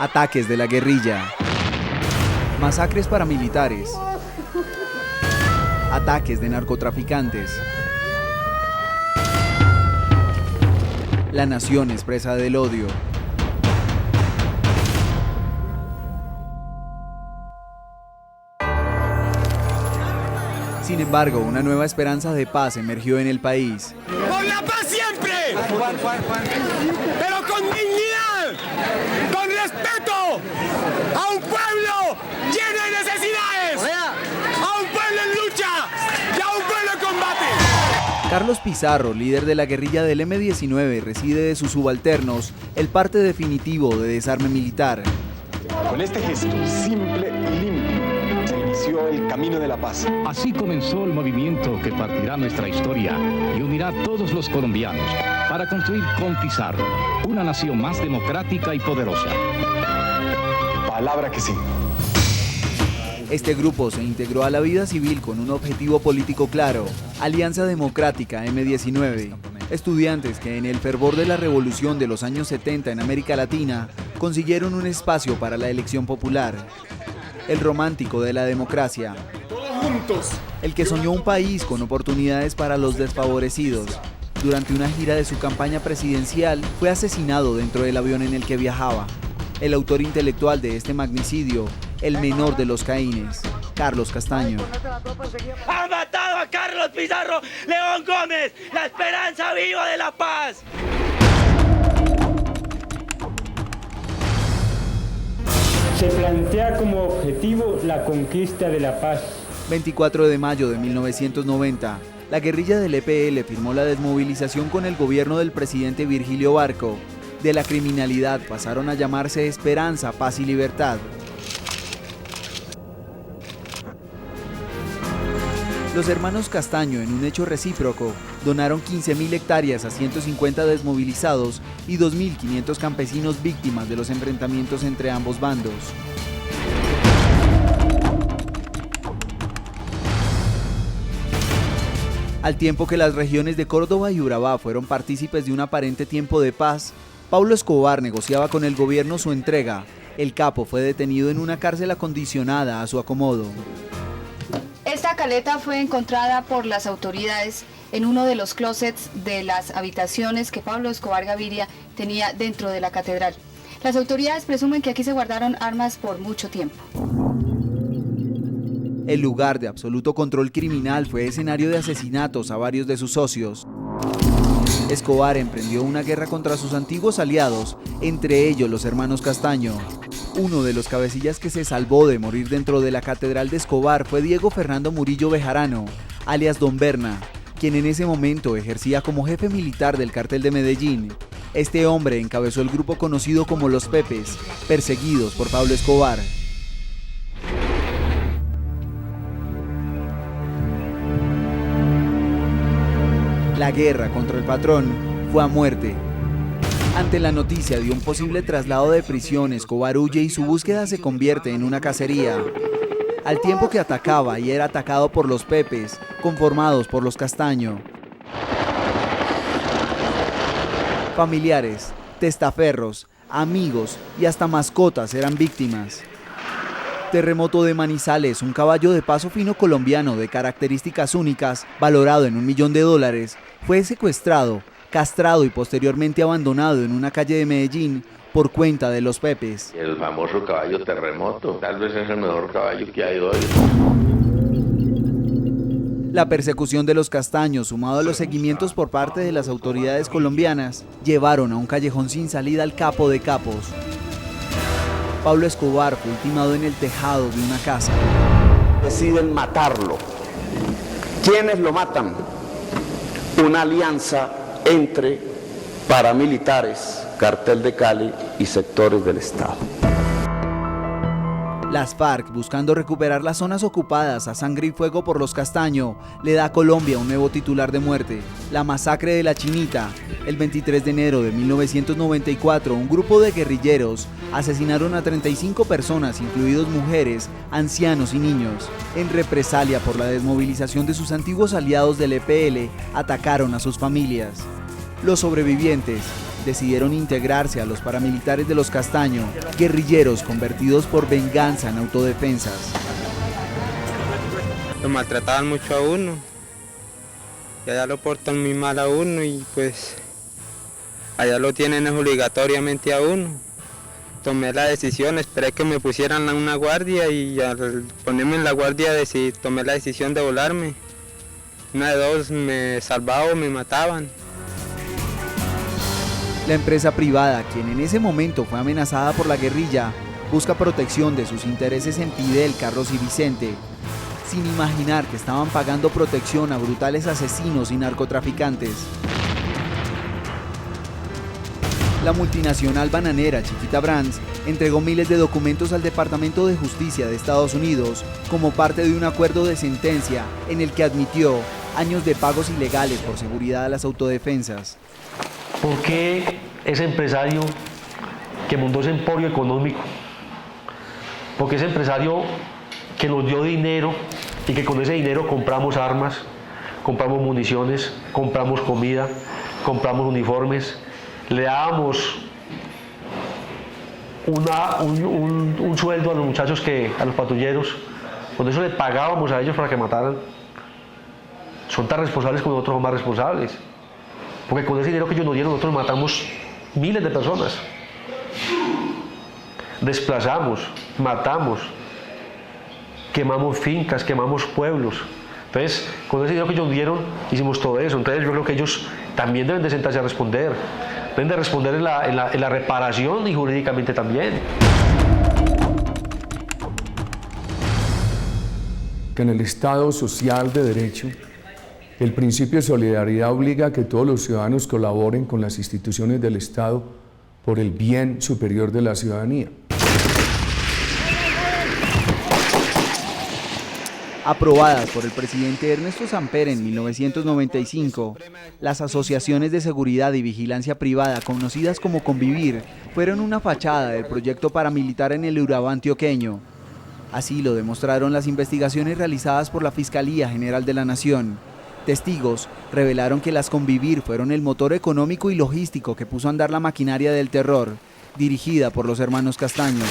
Ataques de la guerrilla. Masacres paramilitares. Ataques de narcotraficantes. La nación es presa del odio. Sin embargo, una nueva esperanza de paz emergió en el país. ¡Por la paz siempre! ¡Pero con dignidad! ¡Con respeto! ¡A un pueblo lleno de necesidades! ¡A un pueblo en lucha! ¡Y a un pueblo en combate! Carlos Pizarro, líder de la guerrilla del M-19, recibe de sus subalternos el parte definitivo de desarme militar. Con este gesto simple y limpio se inició el camino de la paz. Así comenzó el movimiento que partirá nuestra historia y unirá a todos los colombianos para construir con Pizarro una nación más democrática y poderosa. Palabra que sí. Este grupo se integró a la vida civil con un objetivo político claro: Alianza Democrática M-19. Estudiantes que en el fervor de la revolución de los años 70 en América Latina consiguieron un espacio para la elección popular. El romántico de la democracia. Todos juntos. El que soñó un país con oportunidades para los desfavorecidos. Durante una gira de su campaña presidencial, fue asesinado dentro del avión en el que viajaba. El autor intelectual de este magnicidio, el menor de los Caínes, Carlos Castaño. ¡Han matado a Carlos Pizarro León Gómez, la esperanza viva de la paz! Se plantea como objetivo la conquista de la paz. 24 de mayo de 1990, la guerrilla del EPL firmó la desmovilización con el gobierno del presidente Virgilio Barco. De la criminalidad pasaron a llamarse Esperanza, Paz y Libertad. Los hermanos Castaño, en un hecho recíproco, donaron 15.000 hectáreas a 150 desmovilizados y 2.500 campesinos víctimas de los enfrentamientos entre ambos bandos. Al tiempo que las regiones de Córdoba y Urabá fueron partícipes de un aparente tiempo de paz, Pablo Escobar negociaba con el gobierno su entrega. El capo fue detenido en una cárcel acondicionada a su acomodo. Esta caleta fue encontrada por las autoridades en uno de los closets de las habitaciones que Pablo Escobar Gaviria tenía dentro de la catedral. Las autoridades presumen que aquí se guardaron armas por mucho tiempo. El lugar de absoluto control criminal fue escenario de asesinatos a varios de sus socios. Escobar emprendió una guerra contra sus antiguos aliados, entre ellos los hermanos Castaño. Uno de los cabecillas que se salvó de morir dentro de la catedral de Escobar fue Diego Fernando Murillo Bejarano, alias Don Berna, quien en ese momento ejercía como jefe militar del Cartel de Medellín. Este hombre encabezó el grupo conocido como Los Pepes, perseguidos por Pablo Escobar. La guerra contra el patrón fue a muerte. Ante la noticia de un posible traslado de prisión, Escobar huye y su búsqueda se convierte en una cacería. Al tiempo que atacaba y era atacado por los Pepes, conformados por los Castaño. Familiares, testaferros, amigos y hasta mascotas eran víctimas. Terremoto de Manizales, un caballo de paso fino colombiano de características únicas, valorado en $1 millón, fue secuestrado, castrado y posteriormente abandonado en una calle de Medellín por cuenta de los Pepes. El famoso caballo Terremoto, tal vez es el mejor caballo que hay hoy. La persecución de los Castaños, sumado a los seguimientos por parte de las autoridades colombianas, llevaron a un callejón sin salida al capo de capos. Pablo Escobar fue ultimado en el tejado de una casa. Deciden matarlo. ¿Quiénes lo matan? Una alianza entre paramilitares, Cartel de Cali y sectores del Estado. Las FARC, buscando recuperar las zonas ocupadas a sangre y fuego por los Castaño, le da a Colombia un nuevo titular de muerte: la masacre de La Chinita. El 23 de enero de 1994, un grupo de guerrilleros asesinaron a 35 personas, incluidos mujeres, ancianos y niños. En represalia por la desmovilización de sus antiguos aliados del EPL, atacaron a sus familias. Los sobrevivientes decidieron integrarse a los paramilitares de los Castaño, guerrilleros convertidos por venganza en autodefensas. Lo maltrataban mucho a uno, y allá lo portan muy mal a uno y pues allá lo tienen obligatoriamente a uno. Tomé la decisión, esperé que me pusieran una guardia y al ponerme en la guardia tomé la decisión de volarme. Una de dos, me salvaba o me mataban. La empresa privada, quien en ese momento fue amenazada por la guerrilla, busca protección de sus intereses en Fidel, Carlos y Vicente, sin imaginar que estaban pagando protección a brutales asesinos y narcotraficantes. La multinacional bananera Chiquita Brands entregó miles de documentos al Departamento de Justicia de Estados Unidos como parte de un acuerdo de sentencia en el que admitió años de pagos ilegales por seguridad a las autodefensas. ¿Por qué ese empresario que montó ese emporio económico? Porque ese empresario que nos dio dinero y que con ese dinero compramos armas, compramos municiones, compramos comida, compramos uniformes, le dábamos un sueldo a los muchachos, a los patrulleros, con eso le pagábamos a ellos para que mataran. Son tan responsables como nosotros, son más responsables. Porque con ese dinero que ellos nos dieron, nosotros matamos miles de personas. Desplazamos, matamos, quemamos fincas, quemamos pueblos. Entonces, con ese dinero que ellos dieron, hicimos todo eso. Entonces, yo creo que ellos también deben de sentarse a responder. Deben de responder en la reparación y jurídicamente también. Que en el Estado social de derecho, el principio de solidaridad obliga a que todos los ciudadanos colaboren con las instituciones del Estado por el bien superior de la ciudadanía. Aprobadas por el presidente Ernesto Samper en 1995, las asociaciones de seguridad y vigilancia privada, conocidas como Convivir, fueron una fachada del proyecto paramilitar en el Urabá antioqueño. Así lo demostraron las investigaciones realizadas por la Fiscalía General de la Nación. Testigos revelaron que las Convivir fueron el motor económico y logístico que puso a andar la maquinaria del terror, dirigida por los hermanos Castaño.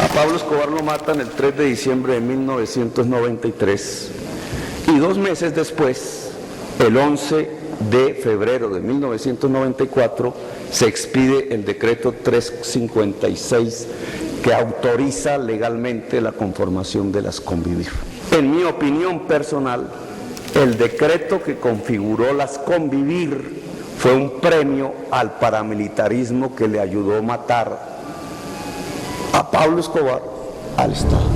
A Pablo Escobar lo matan el 3 de diciembre de 1993 y 2 meses después, el 11 de febrero de 1994, se expide el decreto 356 que autoriza legalmente la conformación de las Convivir. En mi opinión personal, el decreto que configuró las Convivir fue un premio al paramilitarismo que le ayudó a matar a Pablo Escobar al Estado.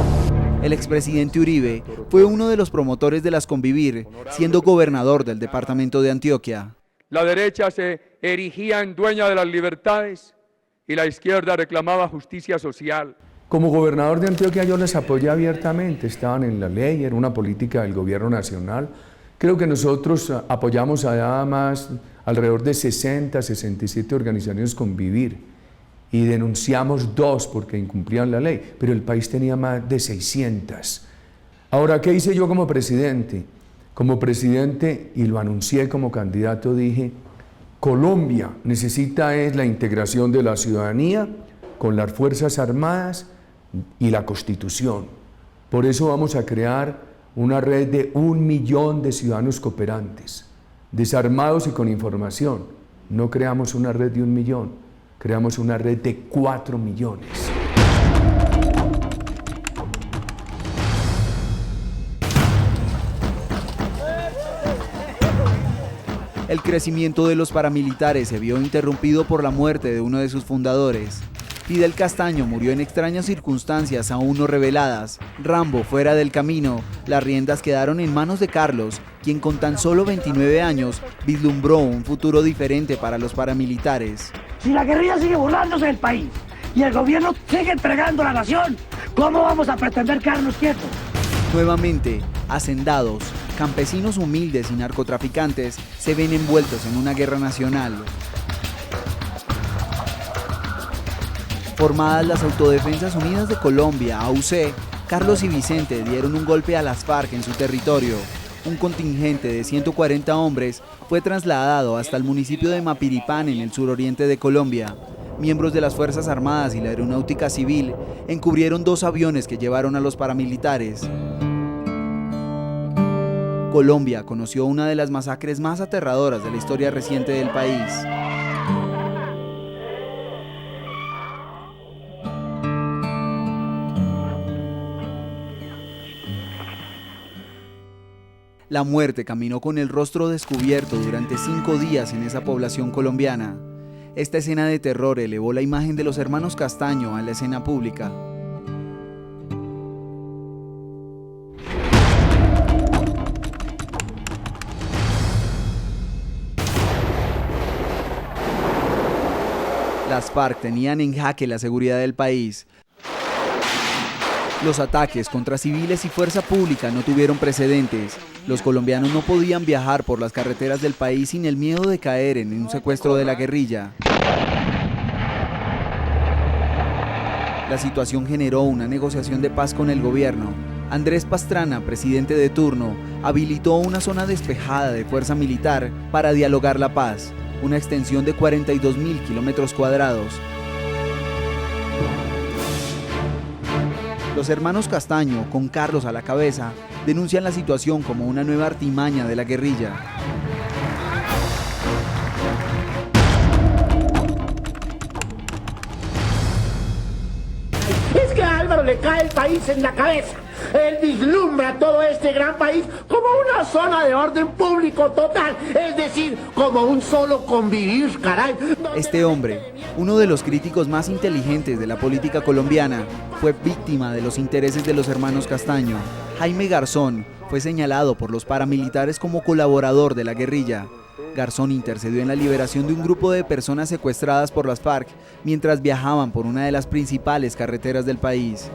El expresidente Uribe fue uno de los promotores de las Convivir, siendo gobernador del departamento de Antioquia. La derecha se erigía en dueña de las libertades y la izquierda reclamaba justicia social. Como gobernador de Antioquia yo les apoyé abiertamente, estaban en la ley, era una política del gobierno nacional. Creo que nosotros apoyamos a más alrededor de 60, 67 organizaciones Convivir. Y denunciamos 2 porque incumplían la ley, pero el país tenía más de 600. Ahora, ¿qué hice yo como presidente? Como presidente, y lo anuncié como candidato, dije, Colombia necesita la integración de la ciudadanía con las Fuerzas Armadas y la Constitución. Por eso vamos a crear una red de 1 millón de ciudadanos cooperantes, desarmados y con información. No creamos una red de 1 millón. Creamos una red de 4 millones. El crecimiento de los paramilitares se vio interrumpido por la muerte de uno de sus fundadores. Fidel Castaño murió en extrañas circunstancias aún no reveladas. Rambo fuera del camino, las riendas quedaron en manos de Carlos, quien con tan solo 29 años vislumbró un futuro diferente para los paramilitares. Si la guerrilla sigue burlándose del país y el gobierno sigue entregando a la nación, ¿cómo vamos a pretender quedarnos quietos? Nuevamente, hacendados, campesinos humildes y narcotraficantes se ven envueltos en una guerra nacional. Formadas las Autodefensas Unidas de Colombia, AUC, Carlos y Vicente dieron un golpe a las FARC en su territorio. un contingente de 140 hombres fue trasladado hasta el municipio de Mapiripán, en el suroriente de Colombia. Miembros de las Fuerzas Armadas y la Aeronáutica Civil encubrieron 2 aviones que llevaron a los paramilitares. Colombia conoció una de las masacres más aterradoras de la historia reciente del país. La muerte caminó con el rostro descubierto durante 5 días en esa población colombiana. Esta escena de terror elevó la imagen de los hermanos Castaño a la escena pública. Las FARC tenían en jaque la seguridad del país. Los ataques contra civiles y fuerza pública no tuvieron precedentes. Los colombianos no podían viajar por las carreteras del país sin el miedo de caer en un secuestro de la guerrilla. La situación generó una negociación de paz con el gobierno. Andrés Pastrana, presidente de turno, habilitó una zona despejada de fuerza militar para dialogar la paz, una extensión de 42.000 kilómetros cuadrados. Los hermanos Castaño, con Carlos a la cabeza, denuncian la situación como una nueva artimaña de la guerrilla. Es que a Álvaro le cae el país en la cabeza. Él vislumbra todo este gran país como una zona de orden público total, es decir, como un solo convivir, caray. Este hombre, uno de los críticos más inteligentes de la política colombiana, fue víctima de los intereses de los hermanos Castaño. Jaime Garzón fue señalado por los paramilitares como colaborador de la guerrilla. Garzón intercedió en la liberación de un grupo de personas secuestradas por las FARC mientras viajaban por una de las principales carreteras del país.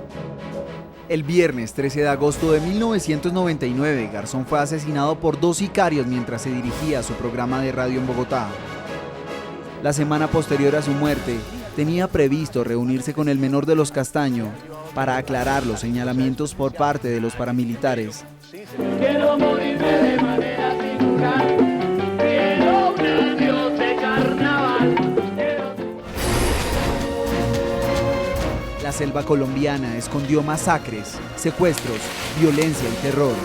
El viernes 13 de agosto de 1999, Garzón fue asesinado por 2 sicarios mientras se dirigía a su programa de radio en Bogotá. La semana posterior a su muerte, tenía previsto reunirse con el menor de los Castaño para aclarar los señalamientos por parte de los paramilitares. Quiero morirme de manera singular, quiero un adiós de carnaval. La selva colombiana escondió masacres, secuestros, violencia y terror.